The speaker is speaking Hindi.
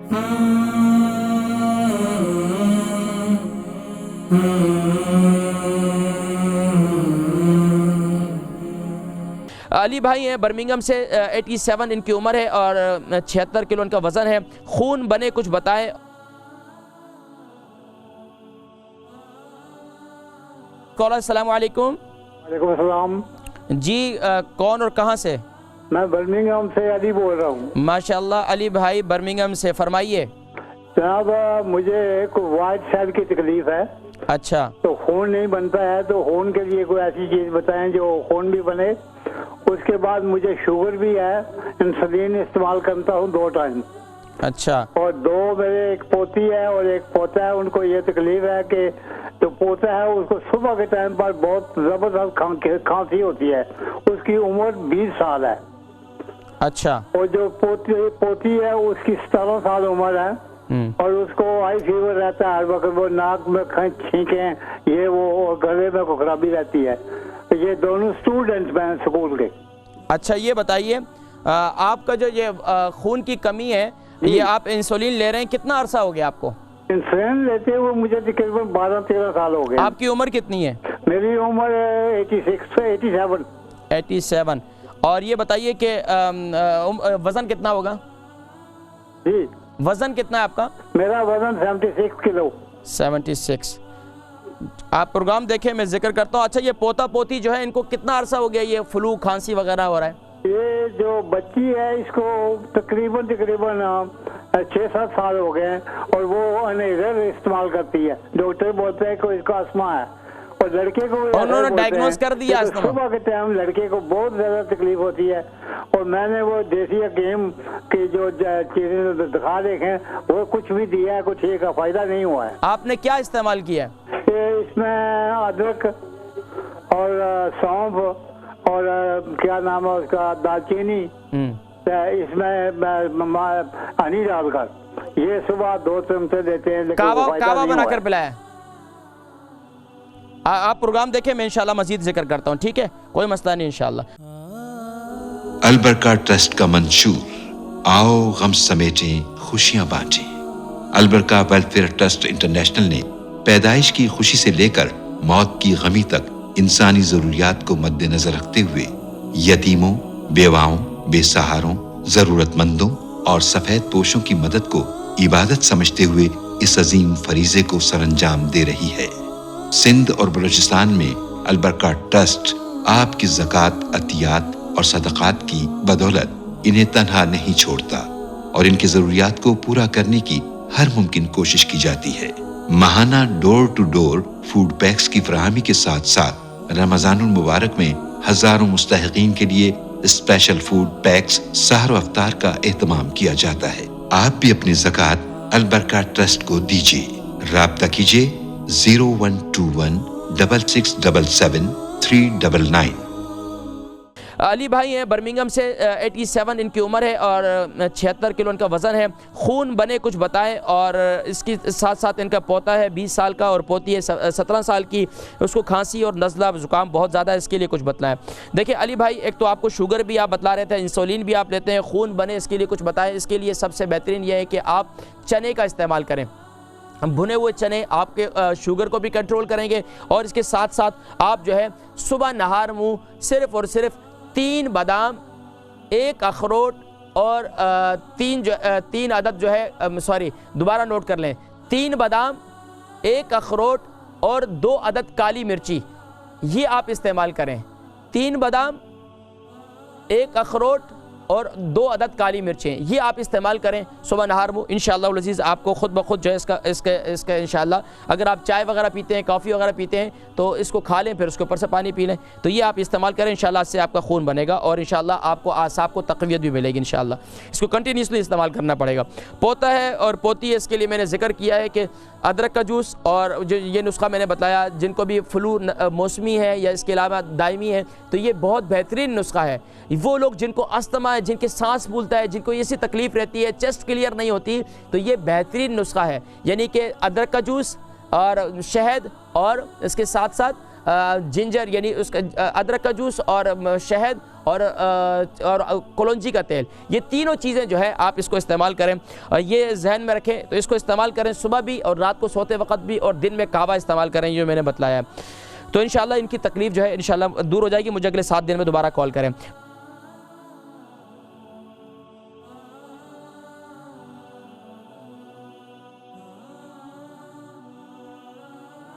अली भाई हैं बर्मिंघम से, 87 इनकी उम्र है और 76 किलो इनका वज़न है। खून बने कुछ बताएं। कॉलर अस्सलाम वालेकुम। वालेकुम अस्सलाम जी, कौन और कहाँ से? मैं बर्मिंघम से अली बोल रहा हूँ। माशाल्लाह अली भाई बर्मिंघम से, फरमाइए। जनाब मुझे एक वाइट सेल की तकलीफ है। अच्छा, तो खून नहीं बनता है, तो खून के लिए कोई ऐसी चीज़ बताएं जो खून भी बने। उसके बाद मुझे शुगर भी है, इंसुलिन इस्तेमाल करता हूँ 2 टाइम। अच्छा, और 2 मेरे एक पोती है और एक पोता है। उनको ये तकलीफ है कि जो पोता है उसको सुबह के टाइम पर बहुत ज़बरदस्त खांसी होती है। उसकी उम्र 20 साल है। अच्छा, और जो पोती है उसकी 17 साल उम्र है और उसको हाई फीवर रहता है हर वक्त। वो नाक में छींकें ये वो, और गले में खराबी रहती है। तो ये दोनों स्टूडेंट्स हैं स्कूल के। अच्छा, ये बताइए आपका जो ये खून की कमी है, ये आप इंसुलिन ले रहे हैं, कितना अरसा हो गया आपको? इंसुलिन लेते हुए मुझे तकरीबन 12-13 साल हो गए। आपकी उम्र कितनी है? मेरी उम्र 86 87। और ये बताइए कि वज़न कितना होगा? जी, वज़न कितना है आपका? मेरा वजन 76 किलो। 76। आप प्रोग्राम देखें, मैं जिक्र करता हूँ। अच्छा, ये पोता पोती जो है इनको कितना अरसा हो गया ये फ्लू खांसी वगैरह हो रहा है? ये जो बच्ची है इसको तकरीबन 6-7 साल हो गए हैं और वो अनहेजर इस्तेमाल करती है। डॉक्टर बोलते हैं कि इसका अस्थमा है। और लड़के को उन्होंने डायग्नोज कर दिया तो सुबह के टाइम लड़के को बहुत ज्यादा तकलीफ होती है। और मैंने वो देसी हकीम की जो चीजें दिखा देखे वो कुछ भी दिया है, कुछ एक फायदा नहीं हुआ है। आपने क्या इस्तेमाल किया है? इसमें अदरक और सौंफ और क्या नाम है उसका, दालचीनी, इसमें हनी डालकर ये सुबह 2 चमचे देते हैं। कावा बनाकर पिलाया। आप प्रोग्राम देखें, मैं इंशाल्लाह मजीद जिक्र करता हूँ, ठीक है? कोई मसला नहीं इंशाल्लाह। अलबरका ट्रस्ट का मंशूर, आओ गम समेटें खुशियां बांटें। अलबरका वेलफेयर ट्रस्ट इंटरनेशनल ने पैदाइश की खुशी से लेकर मौत की गमी तक इंसानी जरूरियात को मद्देनजर रखते हुए यतीमों, बेवाओं, बेसहारों, जरूरतमंदों और सफेद पोशों की मदद को इबादत समझते हुए इस अजीम फरीजे को सरअंजाम दे रही है। सिंध और बलूचिस्तान में अलबरका ट्रस्ट आपकी ज़कात, अतियात और सदक़ात की बदौलत इन्हें तन्हा नहीं छोड़ता और इनकी ज़रूरियात को पूरा करने की हर मुमकिन कोशिश की जाती है। माहाना door to door food packs की फराहमी के साथ साथ रमज़ानुल मुबारक में हजारों मुस्तहिकीन के लिए स्पेशल फूड पैक्स सहर व अफ्तार का एहतमाम किया जाता है। आप भी अपनी ज़कात अलबरका ट्रस्ट को दीजिए। राब्ता कीजिए 0121 6677 399। अली भाई हैं बर्मिंघम से, 87 इनकी उम्र है और 76 किलो इनका वज़न है। खून बने कुछ बताएं। और इसके साथ साथ इनका पोता है 20 साल का और पोती है 17 साल की। उसको खांसी और नज़ला ज़ुकाम बहुत ज़्यादा है, इसके लिए कुछ बतलाएं। देखिए अली भाई, एक तो आपको शुगर भी आप बतला रहे थे, इंसुलिन भी आप लेते हैं, खून बने इसके लिए कुछ बताएं। इसके लिए सबसे बेहतरीन यह है कि आप चने का इस्तेमाल करें। भुने हुए चने आपके शुगर को भी कंट्रोल करेंगे और इसके साथ साथ आप जो है सुबह नहार मुँह सिर्फ़ और सिर्फ 3 बादाम, 1 अखरोट और 3 अदद जो है, सॉरी दोबारा नोट कर लें, 3 बादाम, 1 अखरोट और 2 अदद काली मिर्ची, ये आप इस्तेमाल करें। 3 बादाम, 1 अखरोट और 2 अदद काली मिर्चें, ये आप इस्तेमाल करें सुबह नहार मुँह। इंशाअल्लाह अज़ीज़ आपको ख़ुद ब खुद जो है इसका इंशाअल्लाह, अगर आप चाय वगैरह पीते हैं, कॉफ़ी वगैरह पीते हैं तो इसको खा लें, फिर उसके ऊपर से पानी पी लें, तो ये आप इस्तेमाल करें। इंशाअल्लाह इससे आपका खून बनेगा और इंशाअल्लाह आपको आसाब को तक़वियत भी मिलेगी। इंशाअल्लाह इसको कंटिन्यूसली इस्तेमाल करना पड़ेगा। पोता है और पोती है, इसके लिए मैंने जिक्र किया है कि अदरक का जूस और जो ये नुस्खा मैंने बताया, जिनको भी फ्लू मौसमी है या इसके अलावा दायमी है, तो ये बहुत बेहतरीन नुस्खा है। वो लोग जिनको अस्थमा है, जिनके सांस फूलता है, जिनको ऐसी तकलीफ़ रहती है, चेस्ट क्लियर नहीं होती, तो ये बेहतरीन नुस्खा है। यानी कि अदरक का जूस और शहद और इसके साथ साथ जिंजर, यानी उसका अदरक का जूस और शहद और कलौंजी का तेल, ये तीनों चीज़ें जो है आप इसको इस्तेमाल करें। ये जहन में रखें, तो इसको इस्तेमाल करें सुबह भी और रात को सोते वक्त भी, और दिन में कहवा इस्तेमाल करें, ये मैंने बतलाया है। तो इंशाल्लाह इनकी तकलीफ जो है इंशाल्लाह दूर हो जाएगी। मुझे अगले 7 दिन में दोबारा कॉल करें।